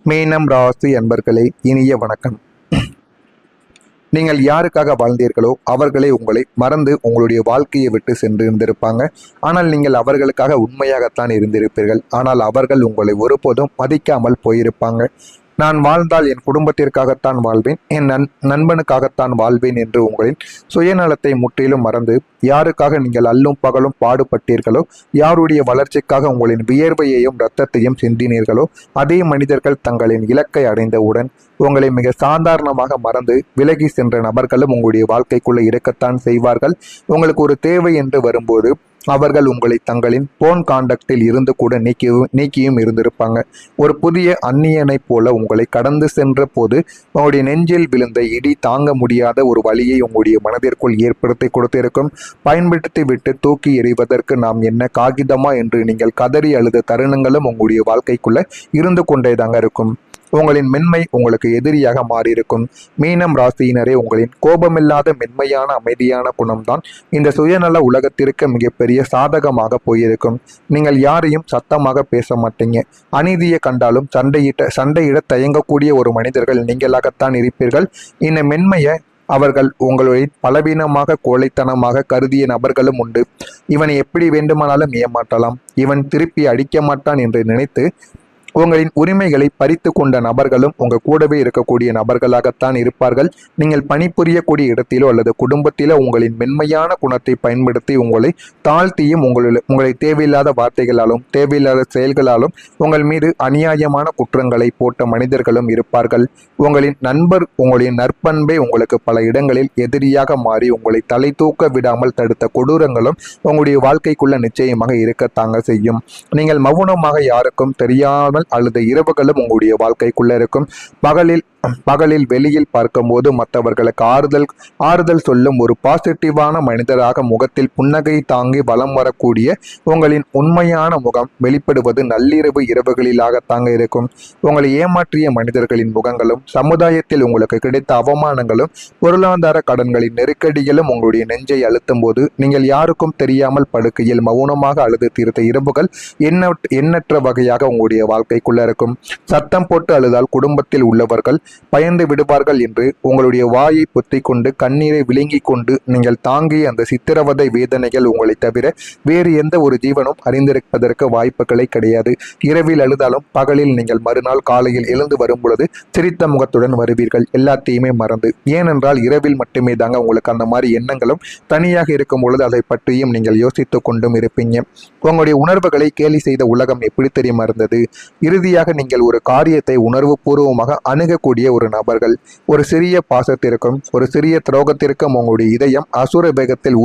மீனம் ராசி அன்பர்களே, இனிய வணக்கம். நீங்கள் யாருக்காக வாழ்ந்தீர்களோ அவர்களே உங்களை மறந்து உங்களுடைய வாழ்க்கையை விட்டு சென்று இருந்திருப்பாங்க. ஆனால் நீங்கள் அவர்களுக்காக உண்மையாகத்தான் இருந்திருப்பீர்கள். ஆனால் அவர்கள் உங்களை ஒருபோதும் மதிக்காமல் போயிருப்பாங்க. நான் வாழ்ந்தால் என் குடும்பத்திற்காகத்தான் வாழ்வேன், என் நண்பனுக்காகத்தான் வாழ்வேன் என்று உங்களின் சுயநலத்தை முற்றிலும் மறந்து யாருக்காக நீங்கள் அல்லும் பகலும் பாடுபட்டீர்களோ, யாருடைய வளர்ச்சிக்காக உங்களின் வியர்வையையும் இரத்தத்தையும் சிந்தினீர்களோ, அதே மனிதர்கள் தங்களின் இலக்கை அடைந்தவுடன் உங்களை மிக சாதாரணமாக மறந்து விலகி சென்ற நபர்களும் உங்களுடைய வாழ்க்கைக்குள்ளே இருக்கத்தான் செய்வார்கள். உங்களுக்கு ஒரு தேவை என்று வரும்போது அவர்கள் உங்களை தங்களின் போன் கான்டாக்டில் இருந்து கூட நீக்கியும் இருந்திருப்பாங்க. ஒரு புதிய அந்நியனைப் போல உங்களை கடந்து சென்ற போது உங்களுடைய நெஞ்சில் விழுந்த இடி தாங்க முடியாத ஒரு வலியை உங்களுடைய மனதிற்குள் ஏற்படுத்தி கொடுத்திருக்கும். பயன்படுத்தி விட்டு தூக்கி எறிவதற்கு நாம் என்ன காகிதமா என்று நீங்கள் கதறி அழுத தருணங்களும் உங்களுடைய வாழ்க்கைக்குள்ள இருந்து கொண்டேதாங்க இருக்கும். உங்களின் மென்மை உங்களுக்கு எதிரியாக மாறியிருக்கும். மீனம் ராசியினரே, உங்களின் கோபமில்லாத மென்மையான அமைதியான குணம்தான் இந்த சுயநல உலகத்திற்கு மிகப்பெரிய சாதகமாக போயிருக்கும். நீங்கள் யாரையும் சத்தமாக பேச மாட்டீங்க. அநீதியை கண்டாலும் சண்டையிட தயங்கக்கூடிய ஒரு மனிதர்கள் நீங்களாகத்தான் இருப்பீர்கள். இந்த மென்மையை அவர்கள் உங்களுடைய பலவீனமாக கோழைத்தனமாக கருதிய நபர்களும் உண்டு. இவனை எப்படி வேண்டுமானாலும் ஏமாற்றலாம், இவன் திருப்பி அடிக்க மாட்டான் என்று நினைத்து உங்களின் உரிமைகளை பறித்து கொண்ட நபர்களும் உங்கள் கூடவே இருக்கக்கூடிய நபர்களாகத்தான் இருப்பார்கள். நீங்கள் பணிபுரியக்கூடிய இடத்திலோ அல்லது குடும்பத்திலோ உங்களின் மென்மையான குணத்தை பயன்படுத்தி உங்களை தாழ்த்தியும் உங்களை தேவையில்லாத வார்த்தைகளாலும் தேவையில்லாத செயல்களாலும் உங்கள் மீது அநியாயமான குற்றங்களை போட்ட மனிதர்களும் இருப்பார்கள். உங்களுடைய நற்பண்பை உங்களுக்கு பல இடங்களில் எதிரியாக மாறி உங்களை தலை தூக்க விடாமல் தடுத்த கொடூரங்களும் உங்களுடைய வாழ்க்கைக்குள்ள நிச்சயமாக இருக்கத்தாங்க செய்யும். நீங்கள் மௌனமாக யாருக்கும் தெரியாமல் அல்லது இரவுகளும் உங்களுடைய வாழ்க்கைக்குள்ள இருக்கும். பகலில் வெளியில் பார்க்கும்போது மற்றவர்களுக்கு ஆறுதல் சொல்லும் ஒரு பாசிட்டிவான மனிதராக முகத்தில் புன்னகை தாங்கி வலம் வரக்கூடிய உங்களின் உண்மையான முகம் வெளிப்படுவது நள்ளிரவு இரவுகளிலாகத்தாங்க இருக்கும். உங்களை ஏமாற்றிய மனிதர்களின் முகங்களும் சமுதாயத்தில் உங்களுக்கு கிடைத்த அவமானங்களும் பொருளாதார கடன்களின் நெருக்கடிகளும் உங்களுடைய நெஞ்சை அழுத்தும் போது நீங்கள் யாருக்கும் தெரியாமல் படுக்கையில் மௌனமாக அழுது தீர்த்த இரவுகள் எண்ணற்ற வகையாக உங்களுடைய வாழ்க்கைக்குள்ள இருக்கும். சத்தம் போட்டு அழுதால் குடும்பத்தில் உள்ளவர்கள் பயந்து விடுவார்கள் என்று உங்களுடைய வாயை பொத்தி கொண்டு கண்ணீரை விழுங்கி கொண்டு நீங்கள் தாங்கிய அந்த சித்திரவதை வேதனைகள் உங்களை தவிர வேறு எந்த ஒரு ஜீவனும் அறிந்திருப்பதற்கு வாய்ப்புகளை கிடையாது. இரவில் அழுதாலும் பகலில் நீங்கள் மறுநாள் காலையில் எழுந்து வரும் பொழுது சிரித்த முகத்துடன் வருவீர்கள், எல்லாத்தையுமே மறந்து. ஏனென்றால் இரவில் மட்டுமே தாங்க உங்களுக்கு அந்த மாதிரி எண்ணங்களும் தனியாக இருக்கும் பொழுது அதை பற்றியும் நீங்கள் யோசித்து கொண்டும் இருப்பீங்க. உங்களுடைய உணர்வுகளை கேலி செய்த உலகம் எப்படி தெரியுமா இருந்தது? இறுதியாக நீங்கள் ஒரு காரியத்தை உணர்வு பூர்வமாக அணுகக்கூடிய ஒரு நபர்கள். ஒரு சிறிய பாசத்திற்கும் ஒரு சிறிய துரோகத்திற்கும் உங்களுடைய இதயம் அசுர வேகத்தில்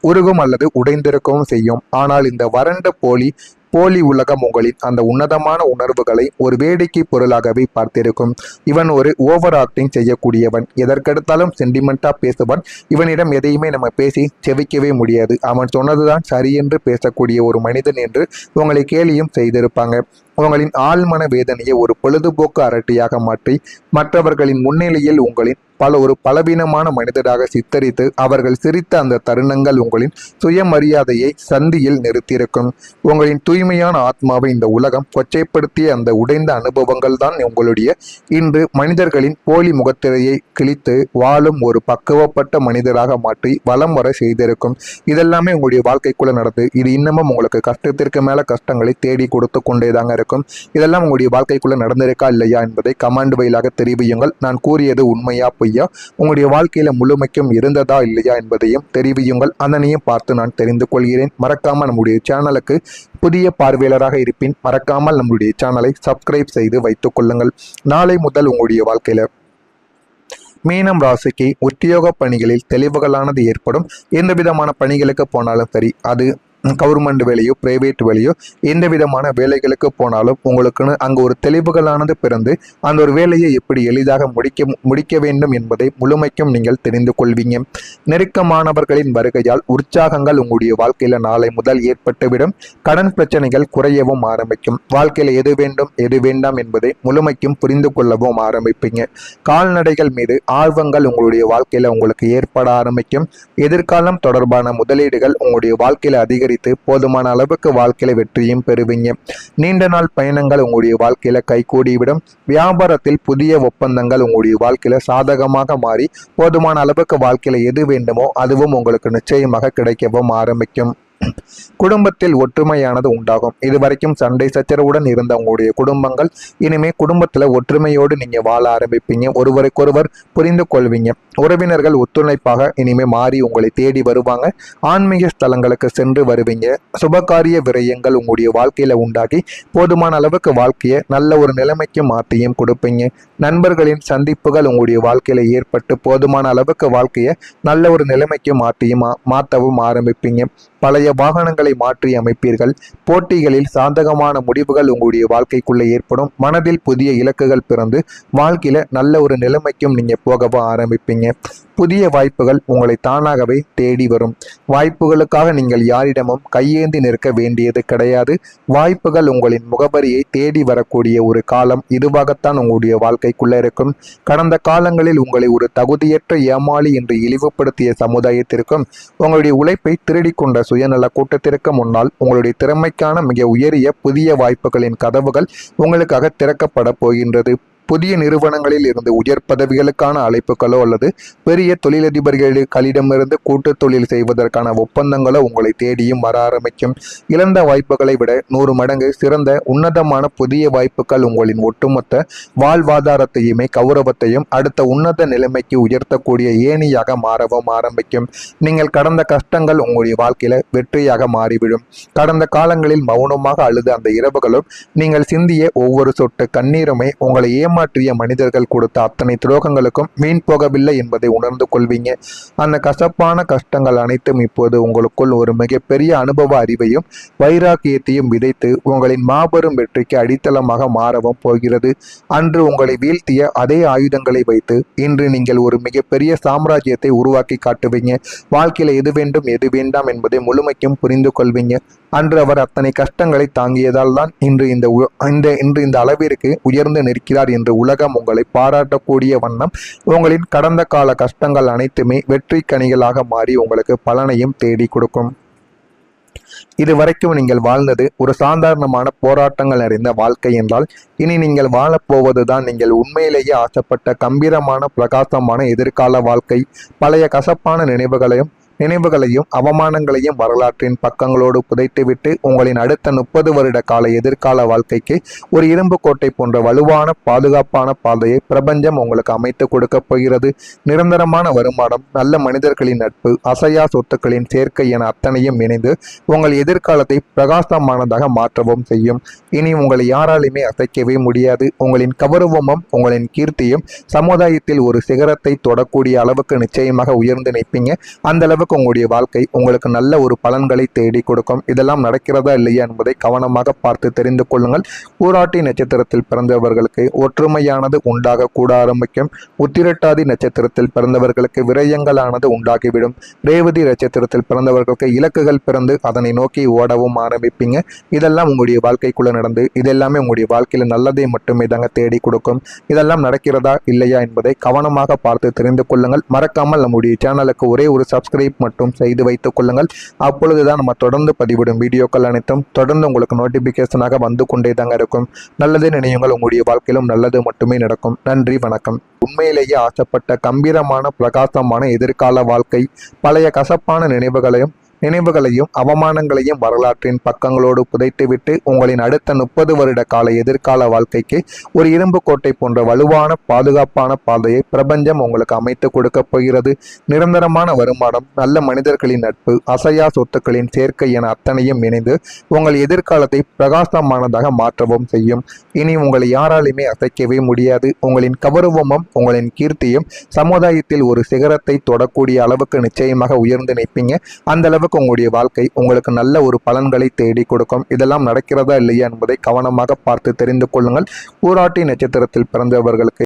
உருகும் அல்லது உடைந்திருக்கவும் செய்யும். ஆனால் இந்த வறண்ட போலி உலகம் உங்களின் அந்த உன்னதமான உணர்வுகளை ஒரு வேடிக்கை பொருளாகவே பார்த்திருக்கும். இவன் ஒரு ஓவர் ஆக்டிங் செய்யக்கூடியவன், எதற்கெடுத்தாலும் சென்டிமெண்டா பேசுவான், இவனிடம் எதையுமே நம்ம பேசி செவிக்கவே முடியாது, அவன் சொன்னதுதான் சரி என்று பேசக்கூடிய ஒரு மனிதன் என்று உங்களை கேலியும் செய்திருப்பாங்க. உங்களின் ஆழ்மன வேதனையை ஒரு பொழுதுபோக்கு அரட்டியாக மாற்றி மற்றவர்களின் முன்னிலையில் உங்களின் ஒரு பலவீனமான மனிதராக சித்தரித்து அவர்கள் சிரித்த அந்த தருணங்கள் உங்களின் சுயமரியாதையை சந்தியில் நிறுத்தியிருக்கும். உங்களின் தூய்மையான ஆத்மாவை இந்த உலகம் கொச்சைப்படுத்திய அந்த உடைந்த அனுபவங்கள் தான் உங்களுடைய இன்று மனிதர்களின் போலி முகத்திரையை கிழித்து வாழும் ஒரு பக்குவப்பட்ட மனிதராக மாற்றி வலம் வர செய்திருக்கும். இதெல்லாமே உங்களுடைய வாழ்க்கைக்குள்ள நடந்து இது இன்னமும் உங்களுக்கு கஷ்டத்திற்கு மேல கஷ்டங்களை தேடி கொடுத்து கொண்டேதாங்க இருக்கும். இதெல்லாம் உங்களுடைய வாழ்க்கைக்குள்ள நடந்திருக்கா இல்லையா என்பதை கமெண்ட் வழியாக தெரிவியுங்கள். நான் கூறியது உண்மையா உங்களுடைய வாழ்க்கையில முழுமைக்கும் இருந்ததா இல்லையா என்பதையும் தெரிவியுங்கள். அதனையும் பார்த்து நான் தெரிந்து கொள்கிறேன். மறக்காமல் நம்முடைய சேனலுக்கு புதிய பார்வையாளராக இருப்பின் மறக்காமல் நம்முடைய சேனலை சப்ஸ்கிரைப் செய்து வைத்துக் கொள்ளுங்கள். நாளை முதல் உங்களுடைய வாழ்க்கையில மீனம் ராசிக்கு உத்தியோக பணிகளில் தெளிவுகளானது ஏற்படும். எந்த விதமான பணிகளுக்கு போனாலும் சரி, அது கவர்மெண்ட் வேலையோ பிரைவேட் வேலையோ எந்த விதமான வேலைகளுக்கு போனாலும் உங்களுக்குன்னு அங்கு ஒரு தெளிவுகளானது பிறந்து அந்த ஒரு வேலையை எப்படி எளிதாக முடிக்க வேண்டும் என்பதை முழுமைக்கும் நீங்கள் தெரிந்து கொள்வீங்க. நெருக்கமானவர்களின் வருகையால் உற்சாகங்கள் உங்களுடைய வாழ்க்கையில நாளை முதல் ஏற்பட்டுவிடும். கடன் பிரச்சனைகள் குறையவும் ஆரம்பிக்கும். வாழ்க்கையில எது வேண்டும் எது வேண்டாம் என்பதை முழுமைக்கும் புரிந்து கொள்ளவும் ஆரம்பிப்பீங்க. கால்நடைகள் மீது ஆர்வங்கள் உங்களுடைய வாழ்க்கையில உங்களுக்கு ஏற்பட ஆரம்பிக்கும். எதிர்காலம் தொடர்பான முதலீடுகள் உங்களுடைய வாழ்க்கையில அதிகரிக்க அதிகரித்து போதுமான அளவுக்கு வாழ்க்கையில வெற்றியும் பெறுவீங்க. நீண்ட நாள் பயணங்கள் உங்களுடைய வாழ்க்கையில கைகூடிவிடும். வியாபாரத்தில் புதிய ஒப்பந்தங்கள் உங்களுடைய வாழ்க்கையில சாதகமாக மாறி போதுமான அளவுக்கு வாழ்க்கையில எது வேண்டுமோ அதுவும் உங்களுக்கு நிச்சயமாக கிடைக்கவும் ஆரம்பிக்கும். குடும்பத்தில் ஒற்றுமையானது உண்டாகும். இதுவரைக்கும் சண்டை சச்சரவுடன் இருந்த உங்களுடைய குடும்பங்கள் இனிமே குடும்பத்துல ஒற்றுமையோடு நீங்க வாழ ஆரம்பிப்பீங்க. ஒருவருக்கொருவர் புரிந்து கொள்வீங்க. உறவினர்கள் ஒத்துழைப்பாக இனிமே மாறி உங்களை தேடி வருவாங்க. ஆன்மீக ஸ்தலங்களுக்கு சென்று வருவீங்க. சுபகாரிய விரயங்கள் உங்களுடைய வாழ்க்கையில உண்டாகி போதுமான அளவுக்கு வாழ்க்கையை நல்ல ஒரு நிலைமைக்கு மாற்றியும் கொடுப்பீங்க. நண்பர்களின் சந்திப்புகள் உங்களுடைய வாழ்க்கையில ஏற்பட்டு போதுமான அளவுக்கு வாழ்க்கையை நல்ல ஒரு நிலைமைக்கு மாற்றவும் ஆரம்பிப்பீங்க. பழைய வாகனங்களை மாற்றி அமைப்பீர்கள். போட்டிகளில் சாதகமான முடிவுகள் உங்களுடைய வாழ்க்கைக்குள்ளே ஏற்படும். மனதில் புதிய இலக்குகள் பிறந்து வாழ்க்கையில நல்ல ஒரு நிலைமைக்கும் நீங்க போகவும் ஆரம்பிப்பீங்க. புதிய வாய்ப்புகள் உங்களை தானாகவே தேடி வரும். வாய்ப்புகளுக்காக நீங்கள் யாரிடமும் கையேந்தி நிற்க வேண்டியது கிடையாது. வாய்ப்புகள் உங்களின் முகவரியை தேடி வரக்கூடிய ஒரு காலம் இதுவாகத்தான் உங்களுடைய வாழ்க்கைக்குள்ள இருக்கும். கடந்த காலங்களில் உங்களை ஒரு தகுதியற்ற ஏமாளி என்று இழிவுபடுத்திய சமுதாயத்திற்கும் உங்களுடைய உழைப்பை திருடி கொண்ட சுயநல கூட்டத்திற்கு முன்னால் உங்களுடைய திறமைக்கான மிக உயரிய புதிய வாய்ப்புகளின் கதவுகள் உங்களுக்காக திறக்கப்பட போகின்றது. புதிய நிறுவனங்களில் இருந்து உயர் பதவிகளுக்கான அழைப்புகளோ அல்லது பெரிய தொழிலதிபர்களிடமிருந்து கூட்டு தொழில் செய்வதற்கான ஒப்பந்தங்களோ உங்களை தேடியும் வர ஆரம்பிக்கும். இழந்த வாய்ப்புகளை விட 100 மடங்கு சிறந்த உன்னதமான புதிய வாய்ப்புகள் உங்களின் ஒட்டுமொத்த வாழ்வாதாரத்தையுமே கௌரவத்தையும் அடுத்த உன்னத நிலைமைக்கு உயர்த்தக்கூடிய ஏணியாக மாறவும் ஆரம்பிக்கும். நீங்கள் கடந்த கஷ்டங்கள் உங்களுடைய வாழ்க்கையில வெற்றியாக மாறிவிடும். கடந்த காலங்களில் மௌனமாக அழுத அந்த இரவுகளும் நீங்கள் சிந்திய ஒவ்வொரு சொட்டு கண்ணீருமே உங்களை ஏமாற்றிய மனிதர்கள் கொடுத்த அத்தனை துரோகங்களுக்கும் வீண் போகவில்லை என்பதை உணர்ந்து கொள்வீங்க. அந்த கசப்பான கஷ்டங்கள் அனைத்தும் இப்போது உங்களுக்குள் ஒரு மிகப்பெரிய அனுபவ அறிவையும் வைராக்கியத்தையும் விதைத்து உங்களின் மாபெரும் வெற்றிக்கு அடித்தளமாக மாறவும் போகிறது. அன்று உங்களை வீழ்த்திய அதே ஆயுதங்களை வைத்து இன்று நீங்கள் ஒரு மிகப்பெரிய சாம்ராஜ்யத்தை உருவாக்கி காட்டுவீங்க. வாழ்க்கையில எது வேண்டும் எது வேண்டாம் என்பதை முழுமைக்கும் புரிந்து கொள்வீங்க. அன்று அவர் அத்தனை கஷ்டங்களை தாங்கியதால் தான் இன்று இந்த அளவிற்கு உயர்ந்து நிற்கிறார் என்று உலகம் உங்களை பாராட்டக்கூடிய வண்ணம் உங்களின் கடந்த கால கஷ்டங்கள் அனைத்துமே வெற்றி கனிகளாக மாறி உங்களுக்கு பலனையும் தேடி கொடுக்கும். இதுவரைக்கும் நீங்கள் வாழ்ந்தது ஒரு சாதாரணமான போராட்டங்கள் நிறைந்த வாழ்க்கை என்றால் இனி நீங்கள் வாழப்போவதுதான் நீங்கள் உண்மையிலேயே ஆசைப்பட்ட கம்பீரமான பிரகாசமான எதிர்கால வாழ்க்கை. பழைய கசப்பான நினைவுகளையும் அவமானங்களையும் வரலாற்றின் பக்கங்களோடு புதைத்துவிட்டு உங்களின் அடுத்த 30 வருட கால எதிர்கால வாழ்க்கைக்கு ஒரு இரும்பு கோட்டை போன்ற வலுவான பாதுகாப்பான பாதையை பிரபஞ்சம் உங்களுக்கு அமைத்து கொடுக்க போகிறது. நிரந்தரமான வருமானம், நல்ல மனிதர்களின் நட்பு, அசையா சொத்துக்களின் சேர்க்கை என அத்தனையும் இணைந்து உங்கள் எதிர்காலத்தை பிரகாசமானதாக மாற்றவும் செய்யும். இனி உங்களை யாராலுமே அசைக்கவே முடியாது. உங்களின் கௌரவமும் உங்களின் கீர்த்தியும் சமுதாயத்தில் ஒரு சிகரத்தை தொடக்கூடிய அளவுக்கு நிச்சயமாக உயர்ந்து நிற்பீங்க. அந்த அளவுக்கு உங்களுடைய வாழ்க்கை உங்களுக்கு நல்ல ஒரு பலன்களை தேடி கொடுக்கும். இதெல்லாம் நடக்கிறதா இல்லையா என்பதை கவனமாக பார்த்து தெரிந்து கொள்ளுங்கள். பூராட்டி நட்சத்திரத்தில் பிறந்தவர்களுக்கு ஒற்றுமையானது உண்டாக கூட ஆரம்பிக்கும். உத்திரட்டாதி நட்சத்திரத்தில் பிறந்தவர்களுக்கு விரயங்களானது உண்டாகிவிடும். ரேவதி நட்சத்திரத்தில் பிறந்தவர்களுக்கு இலக்குகள் பிறந்து அதனை நோக்கி ஓடவும் ஆரம்பிப்பீங்க. இதெல்லாம் உங்களுடைய வாழ்க்கைக்குள்ள நடந்து இதெல்லாமே உங்களுடைய வாழ்க்கையில நல்லதை மட்டுமே தாங்க தேடி கொடுக்கும். இதெல்லாம் நடக்கிறதா இல்லையா என்பதை கவனமாக பார்த்து தெரிந்து கொள்ளுங்கள். மறக்காமல் நம்முடைய சேனலுக்கு ஒரே ஒரு சப்ஸ்கிரைப் மட்டும் செய்து வைத்துக் கொள்ளுங்கள். அப்பொழுதுதான் நம்ம தொடர்ந்து பதிவிடும் வீடியோக்கள் அனைத்தும் தொடர்ந்து உங்களுக்கு நோட்டிபிகேஷனாக வந்து கொண்டே தாங்க இருக்கும். நல்லதே நினையுங்கள். உங்களுடைய வாழ்க்கையிலும் நல்லது மட்டுமே நடக்கும். நன்றி, வணக்கம். உண்மையிலேயே ஆசைப்பட்ட கம்பீரமான பிரகாசமான எதிர்கால வாழ்க்கை. பழைய கசப்பான நினைவுகளையும் அவமானங்களையும் வரலாற்றின் பக்கங்களோடு புதைத்துவிட்டு உங்களின் அடுத்த 30 வருட கால எதிர்கால வாழ்க்கைக்கு ஒரு இரும்பு கோட்டை போன்ற வலுவான பாதுகாப்பான பாதையை பிரபஞ்சம் உங்களுக்கு அமைத்து கொடுக்க போகிறது. நிரந்தரமான வருமானம், நல்ல மனிதர்களின் நட்பு, அசையா சொத்துக்களின் சேர்க்கை என அத்தனையும் இணைந்து உங்கள் எதிர்காலத்தை பிரகாசமானதாக மாற்றவும் செய்யும். இனி உங்களை யாராலுமே அசைக்கவே முடியாது. உங்களின் கௌரவமும் உங்களின் கீர்த்தியும் சமுதாயத்தில் ஒரு சிகரத்தை தொடக்கூடிய அளவுக்கு நிச்சயமாக உயர்ந்து நிற்பீங்க. அந்த அளவுக்கு உங்களுடைய வாழ்க்கை உங்களுக்கு நல்ல ஒரு பலன்களை தேடி கொடுக்கும். இதெல்லாம் நடக்கிறதா இல்லையா என்பதை கவனமாக பார்த்து தெரிந்து கொள்ளுங்கள். பூராட்டி நட்சத்திரத்தில் பிறந்தவர்களுக்கு